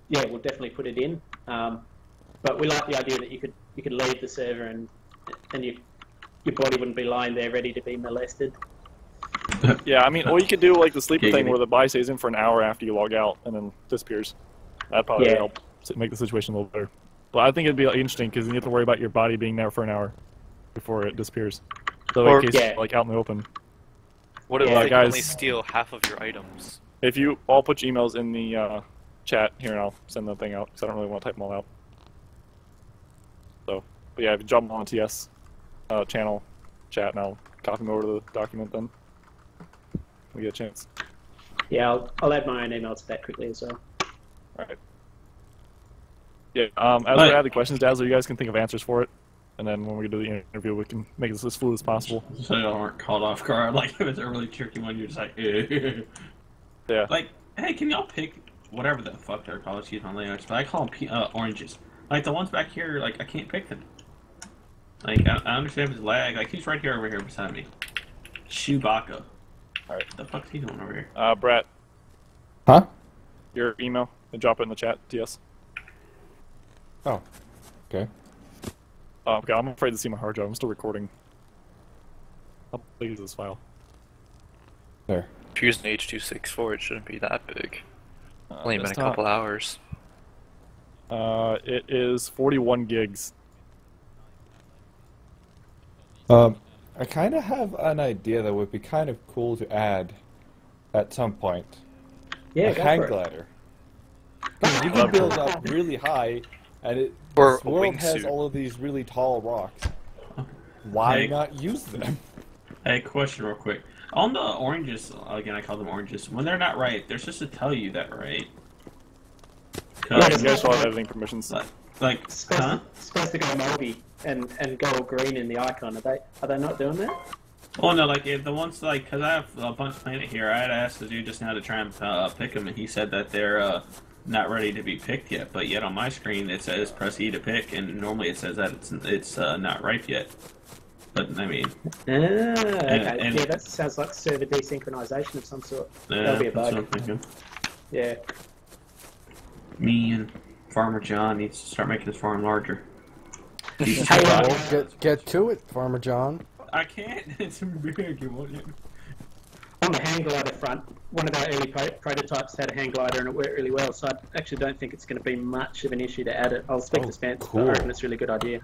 yeah, we'll definitely put it in. But we like the idea that you could leave the server and your body wouldn't be lying there ready to be molested. Yeah, I mean, or you could do like the sleeper thing Giggity. where the body stays in for an hour after you log out and then disappears. That'd probably Yeah. help make the situation a little better. But I think it'd be like, interesting because then you have to worry about your body being there for an hour before it disappears. So Or- in case Yeah. like out in the open. What if Yeah, they guys- only steal half of your items? If you all put your emails in the chat here, and I'll send the thing out because I don't really want to type them all out. So, but yeah, if you drop them on the TS channel chat, and I'll copy them over to the document then. We get a chance. Yeah, I'll add my own email to that quickly as well. Alright. Yeah, as we Right. add the questions, Dazzler, you guys can think of answers for it. And then when we do the interview, we can make this as fluid as possible. So you aren't caught off guard. Like, if it's a really tricky one, you're just like, eh. Yeah. Like, hey, can y'all pick whatever the fuck they're called? Excuse my language, but I call them oranges. Like, the ones back here, like, I can't pick them. Like, I understand if it's lag. Like, he's right here over here beside me. Chewbacca. Alright. What the fuck's he doing over here? Brett, Huh? your email, and drop it in the chat, TS. Oh. Okay. Okay, I'm afraid to see my hard drive. I'm still recording. How big is this file? There. If you're using H.264, it shouldn't be that big. Only been a desktop. couple hours. It is 41 gigs. I kind of have an idea that would be kind of cool to add at some point. Yeah, A go hang for it. glider. You can build up really high, and Or this a world has wingsuit. all of these really tall rocks. Why Hey. not use them? Hey, question real quick. On the oranges, again, I call them oranges. When they're not right, they're supposed to tell you that, right? Yeah, You guys all have editing permissions. Like, huh? Supposed to go moldy and go all green in the icon. Are they not doing that? Oh no, like if the ones like, cause I have a bunch planned here. I had asked the dude just now to try and pick them, and he said that they're not ready to be picked yet. But yet on my screen it says press E to pick, and normally it says that it's not ripe yet. But I mean, Okay. and- Yeah, that sounds like server desynchronization of some sort. yeah, That'll be a that's what I'm bug. thinking. Yeah. Me and Farmer John needs to start making his farm larger. Hey, Well, get to it, Farmer John. I can't. It's big. You won't. on the hang glider front, one of our early prototypes had a hang glider and it worked really well, so I actually don't think it's going to be much of an issue to add it. I'll speak to Spence, but cool. I reckon it's a really good idea.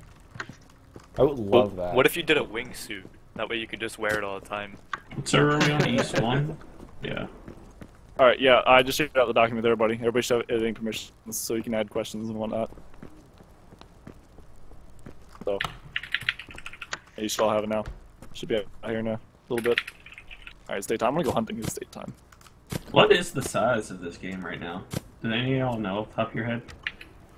I would love that. What if you did a wingsuit? That way you could just wear it all the time. Server are we on East 1? Yeah. Alright, yeah, I just shared out the document there, everybody. Everybody should have editing permissions so you can add questions and whatnot. So, yeah, you should all have it now. Should be out here in a little bit. Alright, it's daytime. I'm gonna go hunting. It's daytime. What is the size of this game right now? Does any of y'all know off the top of your head?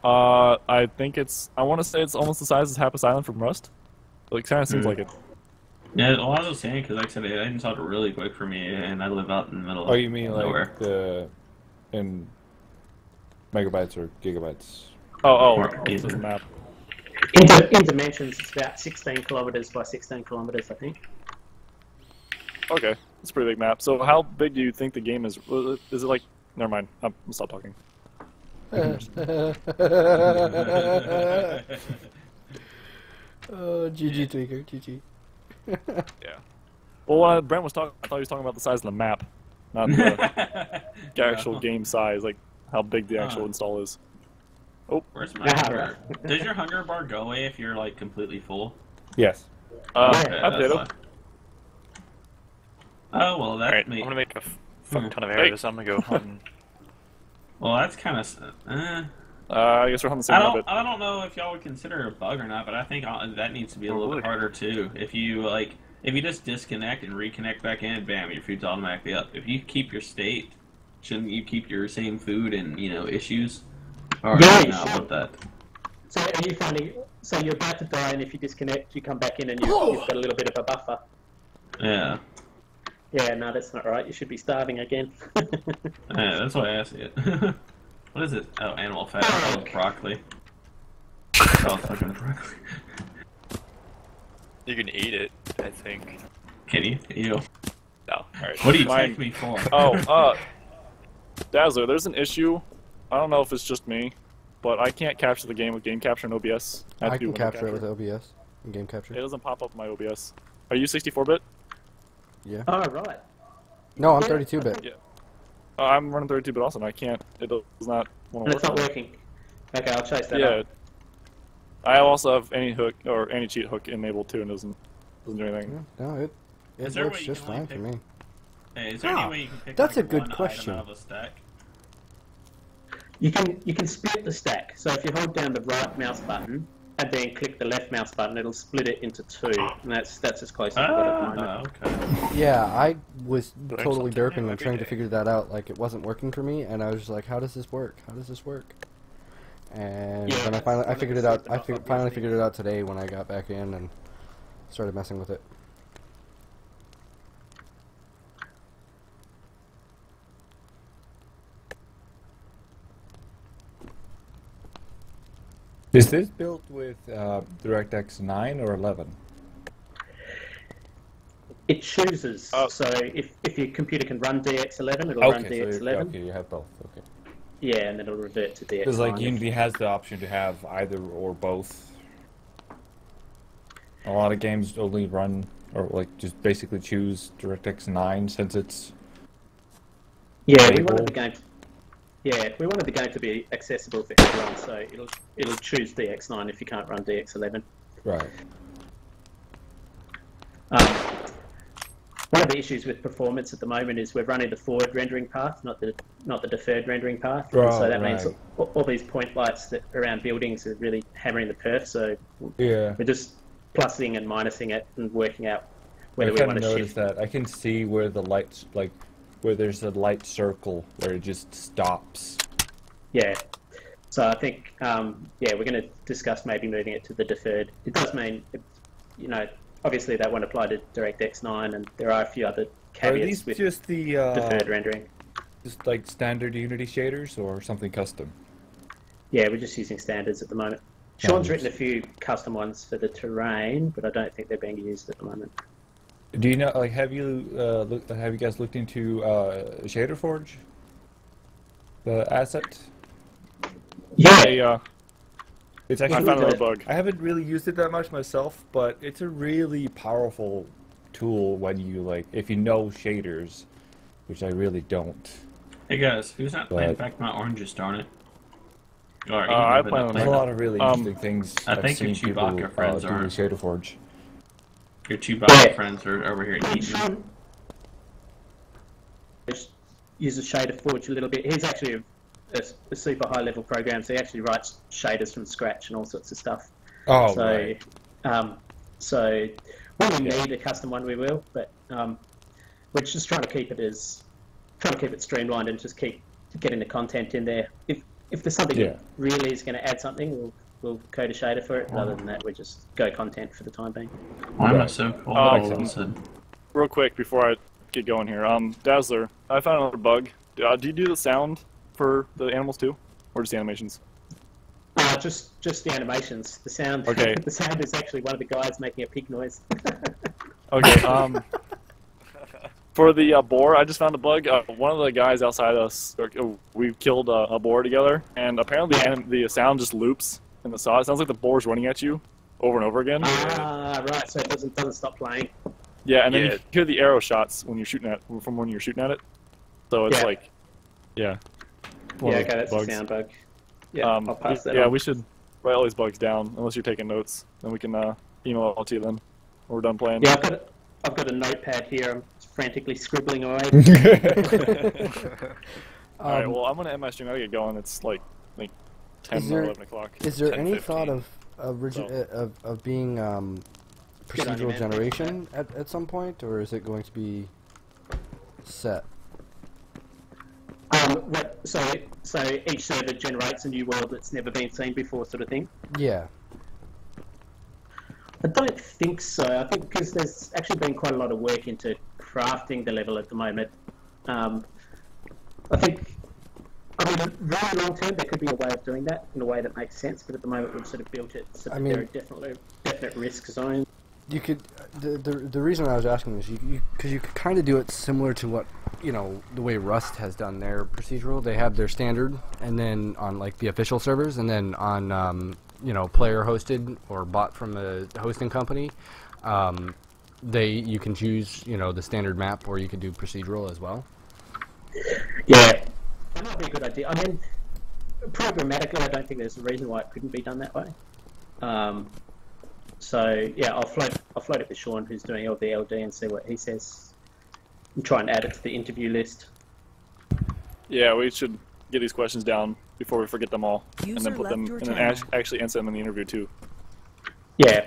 I think it's, I want to say it's almost the size as Happus Island from Rust. It kind of seems like it. Yeah, well, I was just saying, because like I said, it installed really quick for me, and I live out in the middle of Oh, you mean nowhere. like in megabytes or gigabytes? Oh, Or this is either. the map. In dimensions, it's about 16 kilometers by 16 kilometers, I think. Okay, it's a pretty big map. So how big do you think the game is? Is it like, never mind, I'm gonna stop talking. Oh, GG Tweaker, GG. Yeah. Well, when Brent was talking, I thought he was talking about the size of the map, not the actual game size, like how big the actual install is. Oh, Where's my Yeah, hunger? Does your hunger bar go away if you're like completely full? Yes. Okay, I that's did why. Oh well, that Alright, I'm may. gonna make a fuck ton of Hey. arrows. I'm gonna go hunting. Well, that's kind of. I guess we're on the same I map. don't. I don't know if y'all would consider it a bug or not, but I think that needs to be a little bit harder too. If you like, if you just disconnect and reconnect back in, bam, your food's automatically up. If you keep your state, shouldn't you keep your same food and issues? Or Yeah, you you know should. about that? So are you finding, so you're about to die and if you disconnect, you come back in and you've got a little bit of a buffer. Yeah. Yeah, no, that's not right. You should be starving again. Yeah, that's why I asked it. What is it? Oh, animal fat. Oh, broccoli. Oh, fucking broccoli. You can eat it, I think. Can you? Ew. No. Alright. What do you Mine- take me for? Oh, Dazzler, there's an issue. I don't know if it's just me, but I can't capture the game with game capture and OBS. have I to do can window capture it with OBS and game It capture. doesn't pop up my OBS. Are you 64-bit? Yeah. Oh, right. No, I'm Yeah, 32-bit. Yeah. I'm running 32-bit also, and I can't. It does not want And to it's not work. working. Okay, I'll chase that Yeah. up. I also have any hook or any cheat hook enabled too, and doesn't do anything. Yeah, no, it Is there a works way you just can only fine for pick- me. Hey, is there Ah, any way you can pick that's like, a good one question. item out of a stack? You can split the stack. So if you hold down the right mouse button and then click the left mouse button, it'll split it into two. And that's as close as I've got at the moment. Okay. Yeah, I was Learn totally something derping new and every trying to day. figure that out. Like, it wasn't working for me, and I was just like, how does this work? How does this work? And Yeah, then I that's finally, one I of figured the it out. stuff I that I've finally used. figured it out today when I got back in and started messing with it. Is this built with DirectX 9 or 11? It chooses. Oh. So if your computer can run DX11, it'll run DX11. Okay, you have both. Okay. Yeah, and then it'll revert to DX9. Because like Unity has the option to have either or both. A lot of games only run, or like just basically choose DirectX 9 since it's. Yeah, we wanted the game. We wanted the game to be accessible for everyone, so it'll choose DX9 if you can't run DX11. Right. One of the issues with performance at the moment is we're running the forward rendering path, not the deferred rendering path. Right, so that means right. all these point lights that around buildings are really hammering the perf. So Yeah. we're just plussing and minusing it and working out I whether we kind want of to noticed shift. that. I can see where the lights, like, where there's a light circle where it just stops. Yeah. So I think we're going to discuss maybe moving it to the deferred. It does mean, obviously that won't apply to DirectX 9, and there are a few other Are caveats these with just the deferred rendering. just like standard Unity shaders or something custom? Yeah, we're just using standards at the moment. Sean's written a few custom ones for the terrain, but I don't think they're being used at the moment. Do you know? Like, have you guys looked into Shader Forge, the asset? Yeah, It's I actually found another bug. I haven't really used it that much myself, but it's a really powerful tool when you if you know shaders, which I really don't. Hey guys, who's not playing But- back my oranges, darn it? Or I even plan not on There's playing a that. lot of really interesting things I I've think your seen people Chewbacca friends do are. with Shader Forge. Your two Chewbacca friends are over here eating. Sean uses Shader Forge a little bit. He's actually a super high level program, so he actually writes shaders from scratch and all sorts of stuff. Oh, So, right. so when we need a custom one, we will. But we're just trying to keep it streamlined and just keep getting the content in there. If there's something Yeah. that really is going to add something, we'll code a shader for it. But other than that, we just go content for the time being. Why am I so cold? Oh, all of a sudden? Real quick before I get going here, Dazzler, I found another bug. Do you do the sound for the animals too, or just the animations? Just the animations. The sound. Okay. The sound is actually one of the guys making a pig noise. Okay. For the boar, I just found a bug. One of the guys outside us, we killed a boar together, and apparently the sound just loops in the saw. It sounds like the boar's running at you over and over again. Right. So it doesn't stop playing. Yeah, and then Yeah. you hear the arrow shots when you're shooting at it. So it's Yeah. like, yeah. Yeah, One of okay, those that's bugs. a sound bug. Yeah, I'll pass that yeah, on. we should write all these bugs down, unless you're taking notes. Then we can email it all to you then when we're done playing. Yeah, I've got a notepad here. I'm frantically scribbling away. Alright, well, I'm going to end my stream. I gotta get going. It's like 10 Is or there- 11 o'clock. Is there any 10:15. thought of being Good on you, procedural man. generation at some point, or is it going to be set? So each server generates a new world that's never been seen before, sort of thing. Yeah. I don't think so. I think because there's actually been quite a lot of work into crafting the level at the moment. I think, very long term, there could be a way of doing that in a way that makes sense. But at the moment, we've sort of built it so that there are definite risk zones. You could. The reason I was asking is because you could kind of do it similar to what the way Rust has done their procedural. They have their standard, and then on like the official servers, and then on player hosted or bought from a hosting company, you can choose the standard map, or you could do procedural as well. Yeah, that might be a good idea. I mean, programmatically, I don't think there's a reason why it couldn't be done that way. So yeah, I'll float it with Sean, who's doing all the LD, and see what he says, and try and add it to the interview list. Yeah, we should get these questions down before we forget them all, and User then put left them, your and then channel. actually answer them in the interview too. Yeah,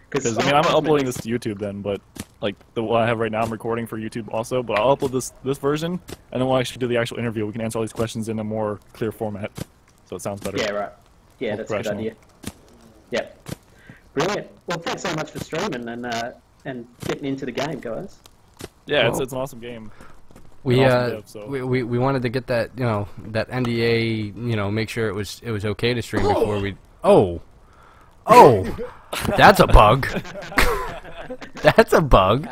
Because I'm uploading this to YouTube then, but like the one I have right now, I'm recording for YouTube also. But I'll upload this version, and then we'll actually do the actual interview. We can answer all these questions in a more clear format, so it sounds better. Yeah, right. Yeah, More that's a good professional. idea. Yeah, brilliant. Well, thanks so much for streaming and getting into the game, guys. Yeah, Well, it's an awesome game. We Awesome dev, so. we wanted to get that that NDA make sure it was okay to stream Oh. Oh. That's a bug. That's a bug.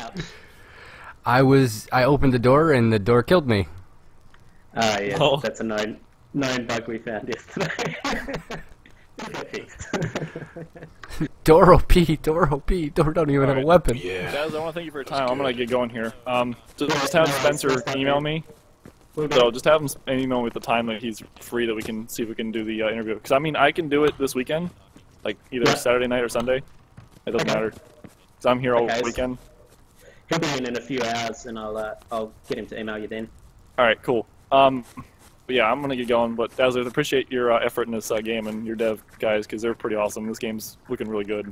I opened the door and the door killed me. Ah, yes, Oh. that's a known bug we found yesterday. Door OP, door OP, door don't even have a weapon. Guys, I want to thank you for your time. I'm gonna get going here. Just have Spencer email me. So just have him email me at the time that he's free, that we can see if we can do the interview. Because I mean, I can do it this weekend, like either Saturday night or Sunday. It doesn't matter. Because I'm here all weekend. He'll be in a few hours, and I'll get him to email you then. All right, cool. But yeah, I'm gonna get going. But Dazzler, I appreciate your effort in this game and your dev guys, because they're pretty awesome. This game's looking really good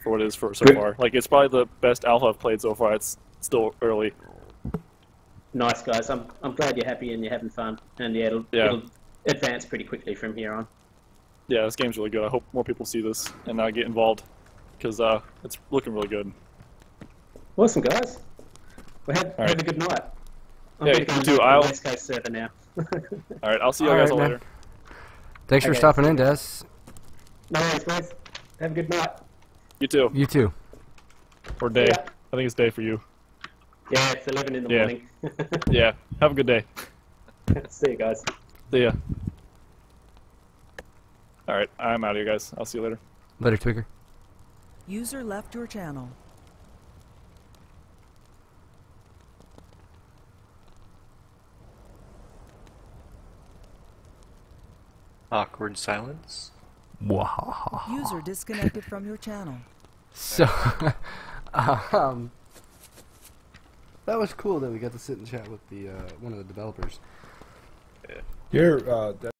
for what it is for so far. Like, it's probably the best alpha I've played so far. It's still early. Nice, guys. I'm glad you're happy and you're having fun. And yeah, it'll advance pretty quickly from here on. Yeah, this game's really good. I hope more people see this and get involved, because it's looking really good. Awesome, guys. Well, have a good night. I'm Yeah, gonna go you and too. make the I'll- West Coast server now. All right, I'll see you All guys right, all man. later. Thanks for Okay. stopping in, Des. No worries, guys. Have a good night. You too. You too. Or day. Yeah. I think it's day for you. Yeah, it's 11 in the Yeah. morning. Yeah. Have a good day. See you guys. See ya. All right, I'm out of here, guys. I'll see you later. Later, Twigger. User left your channel. Awkward silence. User disconnected from your channel. So, that was cool that we got to sit and chat with the one of the developers. You're